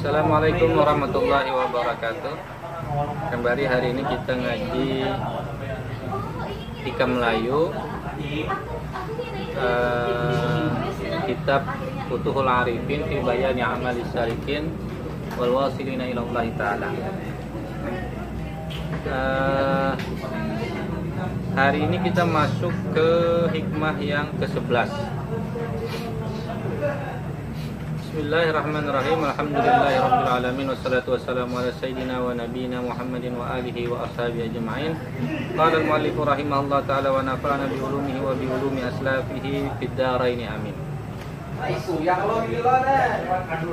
Assalamualaikum warahmatullahi wabarakatuh. Kembali hari ini kita ngaji Hikam Melayu, kitab Futuhul Arifin fi Bayani Amalis Salikin wal Wasilina ila Allah Ta'ala. Hari ini kita masuk ke hikmah yang ke-11. Bismillahirrahmanirrahim. Alhamdulillahirabbil alamin wassalatu wassalamu ala sayyidina wa nabiyina Muhammadin wa alihi wa ashabihi ajma'in. Qala al-muallif rahimahullah ta'ala wa nafa'ana bi ulumihi wa bi ulumi aslafihi fid dharain amin.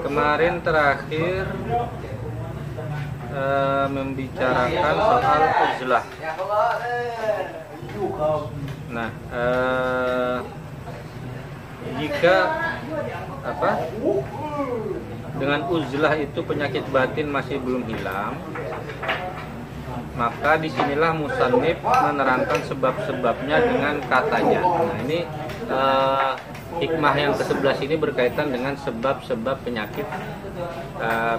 Kemarin terakhir membicarakan soal uzlah. Nah, jika dengan uzlah itu penyakit batin masih belum hilang, maka disinilah musannif menerangkan sebab-sebabnya dengan katanya. Nah, ini hikmah yang ke-11 ini berkaitan dengan sebab-sebab penyakit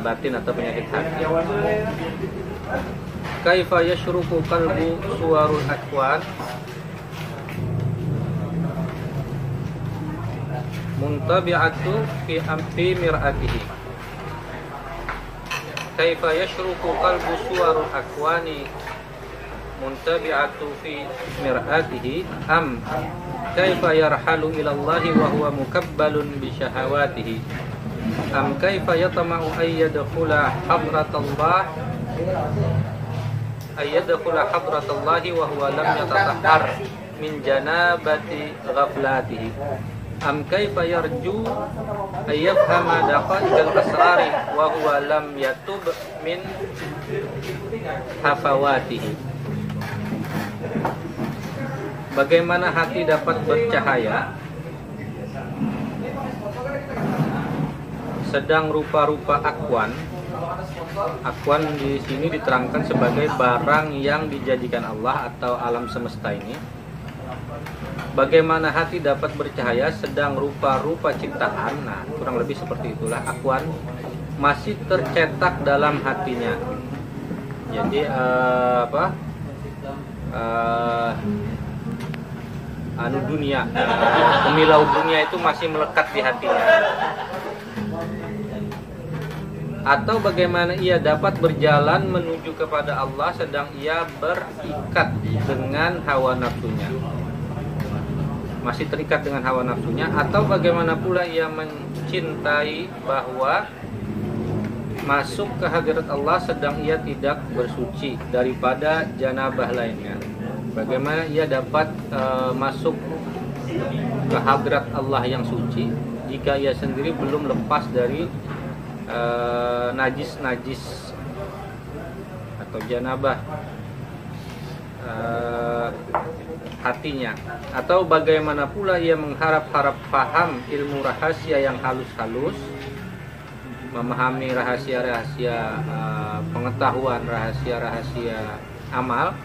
batin atau penyakit hati. Kaifa yashruku qalbu suwarul akwan muntabi'atu fi mir'atihi. Kaifa yashruku qalbu suwarul akwani muntabi'atu fi mir'atihi am kaifa yarhalu ila Allah wa huwa mukabbalun bi syahawatihi am kaifa yatama'u ayyadkhula hadratallah wa huwa lam yatatahhar min janabati ghaflatihi am kaifa yarju ayyafhama daqaiqal asrari wa huwa lam yatub min hafawatihi. Bagaimana hati dapat bercahaya sedang rupa-rupa akwan di sini diterangkan sebagai barang yang dijadikan Allah atau alam semesta ini. Bagaimana hati dapat bercahaya sedang rupa-rupa ciptaan, nah kurang lebih seperti itulah akwan masih tercetak dalam hatinya. Jadi dunia, pemilau dunia itu masih melekat di hatinya. Atau bagaimana ia dapat berjalan menuju kepada Allah sedang ia berikat dengan hawa nafsunya, masih terikat dengan hawa nafsunya. Atau bagaimana pula ia mencintai bahwa masuk ke hadirat Allah sedang ia tidak bersuci daripada janabah lainnya. Bagaimana ia dapat masuk ke hadirat Allah yang suci jika ia sendiri belum lepas dari najis-najis atau janabah hatinya. Atau bagaimana pula ia mengharap-harap paham ilmu rahasia yang halus-halus, memahami rahasia-rahasia pengetahuan, rahasia-rahasia amal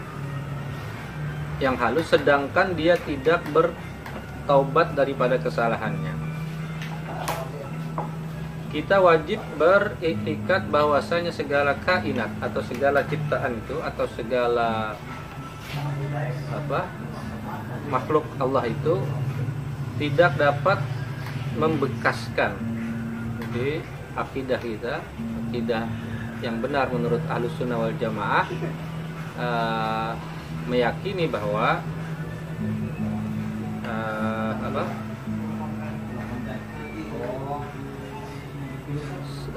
yang halus, sedangkan dia tidak bertaubat daripada kesalahannya. Kita wajib beriktikad bahwasanya segala kainat atau segala ciptaan itu atau segala makhluk Allah itu tidak dapat membekaskan. Jadi akidah kita, akidah yang benar menurut Ahlus Sunnah wal Jamaah, meyakini bahwa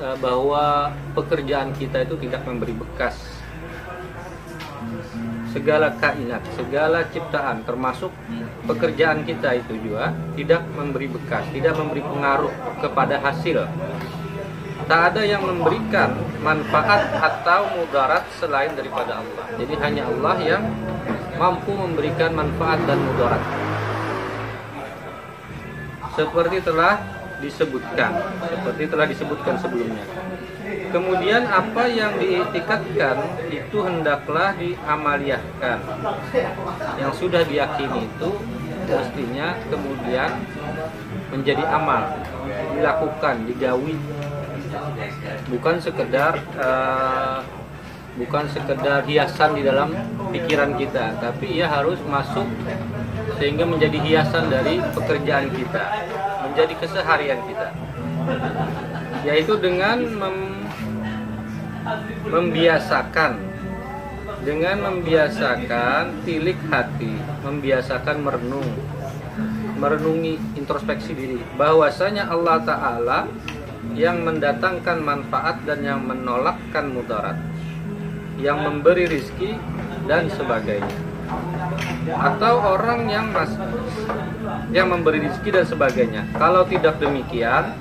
bahwa pekerjaan kita itu tidak memberi bekas. Segala kainat, segala ciptaan termasuk pekerjaan kita itu juga tidak memberi bekas, tidak memberi pengaruh kepada hasil. Tak ada yang memberikan manfaat atau mudarat selain daripada Allah. Jadi hanya Allah yang mampu memberikan manfaat dan mudarat. Seperti telah disebutkan sebelumnya. Kemudian apa yang diiktikadkan itu hendaklah diamaliyahkan. Yang sudah diyakini itu mestinya kemudian menjadi amal, dilakukan, digawi. bukan sekedar hiasan di dalam pikiran kita, tapi ia harus masuk sehingga menjadi hiasan dari pekerjaan kita, menjadi keseharian kita, yaitu dengan membiasakan tilik hati, membiasakan merenungi introspeksi diri bahwasanya Allah Ta'ala yang mendatangkan manfaat dan yang menolakkan mudarat, yang memberi rizki dan sebagainya. Atau orang yang memberi rizki dan sebagainya. Kalau tidak demikian,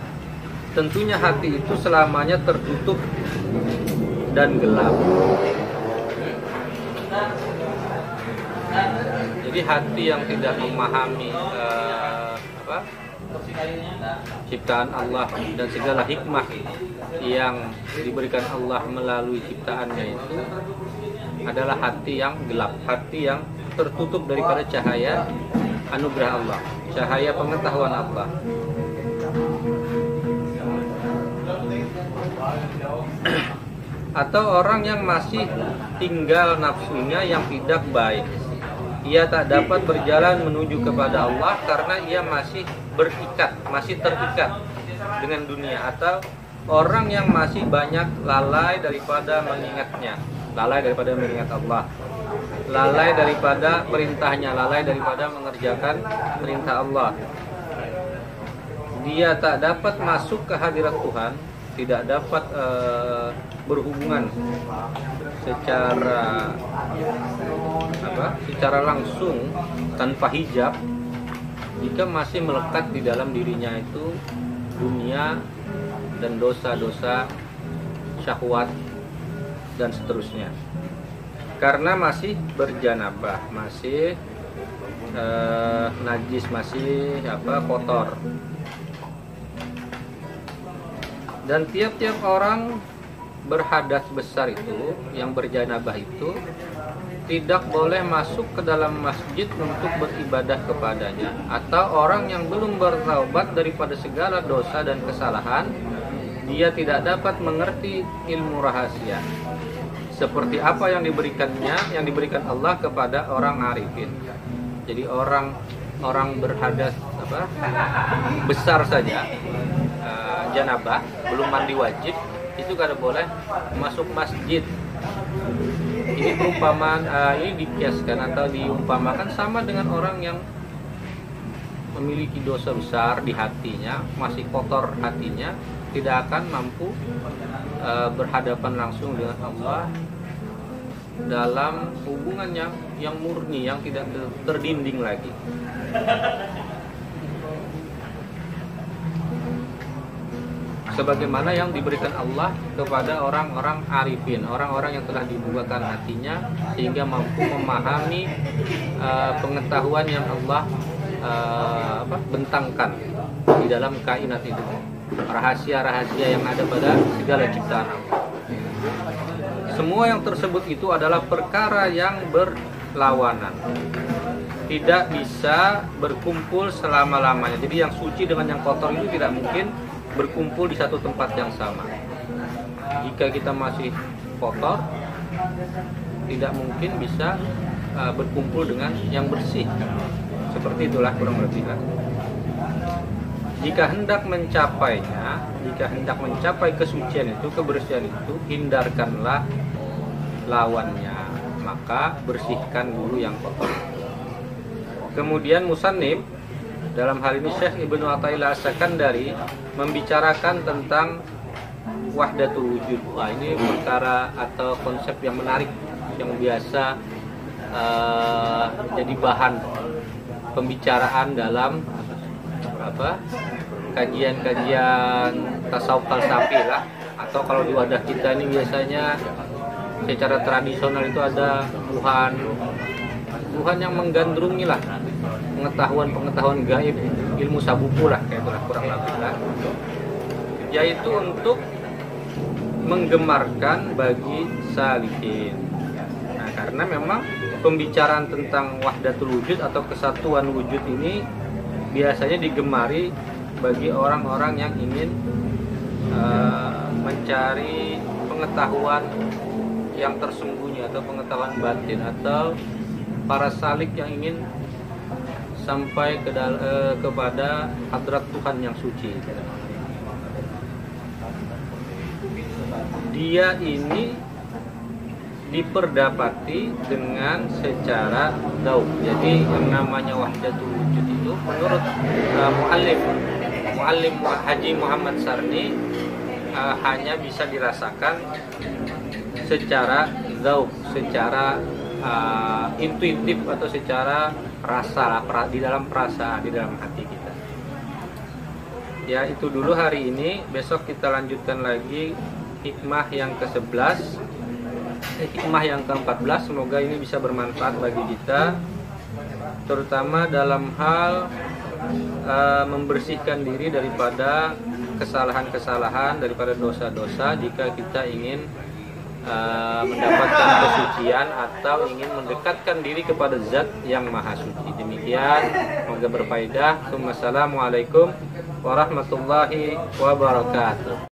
tentunya hati itu selamanya tertutup dan gelap. Jadi hati yang tidak memahami ciptaan Allah dan segala hikmah yang diberikan Allah melalui ciptaannya itu adalah hati yang gelap, hati yang tertutup daripada cahaya anugerah Allah, cahaya pengetahuan Allah. Atau orang yang masih tinggal nafsunya yang tidak baik, ia tak dapat berjalan menuju kepada Allah karena ia masih terikat dengan dunia. Atau orang yang masih banyak lalai daripada mengingatnya, lalai daripada mengingat Allah, lalai daripada perintahnya, lalai daripada mengerjakan perintah Allah. Dia tak dapat masuk ke hadirat Tuhan, tidak dapat berhubungan secara langsung tanpa hijab jika masih melekat di dalam dirinya itu dunia dan dosa-dosa, syahwat dan seterusnya. Karena masih berjanabah, masih najis, masih kotor. Dan tiap-tiap orang berhadas besar itu, yang berjanabah itu, tidak boleh masuk ke dalam masjid untuk beribadah kepadanya. Atau orang yang belum bertaubat daripada segala dosa dan kesalahan, dia tidak dapat mengerti ilmu rahasia seperti apa yang diberikan Allah kepada orang arifin. Jadi orang berhadas besar saja, janabah, belum mandi wajib, itu kada boleh masuk masjid. Ini perumpamaan, ini dikiaskan atau diumpamakan sama dengan orang yang memiliki dosa besar di hatinya, masih kotor hatinya, tidak akan mampu berhadapan langsung dengan Allah dalam hubungannya yang murni, yang tidak terdinding lagi. Sebagaimana yang diberikan Allah kepada orang-orang arifin, orang-orang yang telah dibukakan hatinya sehingga mampu memahami pengetahuan yang Allah bentangkan di dalam kainat itu, rahasia-rahasia yang ada pada segala ciptaan Allah. Semua yang tersebut itu adalah perkara yang berlawanan, tidak bisa berkumpul selama-lamanya. Jadi yang suci dengan yang kotor itu tidak mungkin berkumpul di satu tempat yang sama. Jika kita masih kotor, tidak mungkin bisa berkumpul dengan yang bersih. Seperti itulah kurang lebih lah. Jika hendak mencapai kesucian itu, kebersihan itu, hindarkanlah lawannya, maka bersihkan dulu yang kotor. Kemudian musannif, dalam hal ini Syekh Ibnu Athaillah As-Sakandari, membicarakan tentang wahdatul wujud. Wah, ini perkara atau konsep yang menarik, yang biasa jadi bahan pembicaraan dalam kajian-kajian tasawuf falsafi lah. Atau kalau di wadah kita ini biasanya secara tradisional itu ada Tuhan yang menggandrungi lah pengetahuan gaib, ilmu sabuku lah, kayak itulah kurang lebih lah. Yaitu untuk menggemarkan bagi salihin. Nah, karena memang pembicaraan tentang wahdatul wujud atau kesatuan wujud ini biasanya digemari bagi orang-orang yang ingin mencari pengetahuan yang tersembunyi atau pengetahuan batin, atau para salik yang ingin sampai kepada hadrat Tuhan yang suci. Dia ini diperdapati dengan secara dauk. Jadi yang namanya wahdatul wujud itu menurut Muallim Haji Muhammad Sarni hanya bisa dirasakan secara dauk, secara intuitif atau secara rasa, di dalam perasaan, di dalam hati kita. Ya, itu dulu hari ini. Besok kita lanjutkan lagi hikmah yang ke-11, hikmah yang ke-14. Semoga ini bisa bermanfaat bagi kita, terutama dalam hal membersihkan diri daripada kesalahan-kesalahan, daripada dosa-dosa, jika kita ingin mendapatkan kesucian atau ingin mendekatkan diri kepada Zat yang Maha Suci. Demikian, semoga berfaedah. Wassalamualaikum warahmatullahi wabarakatuh.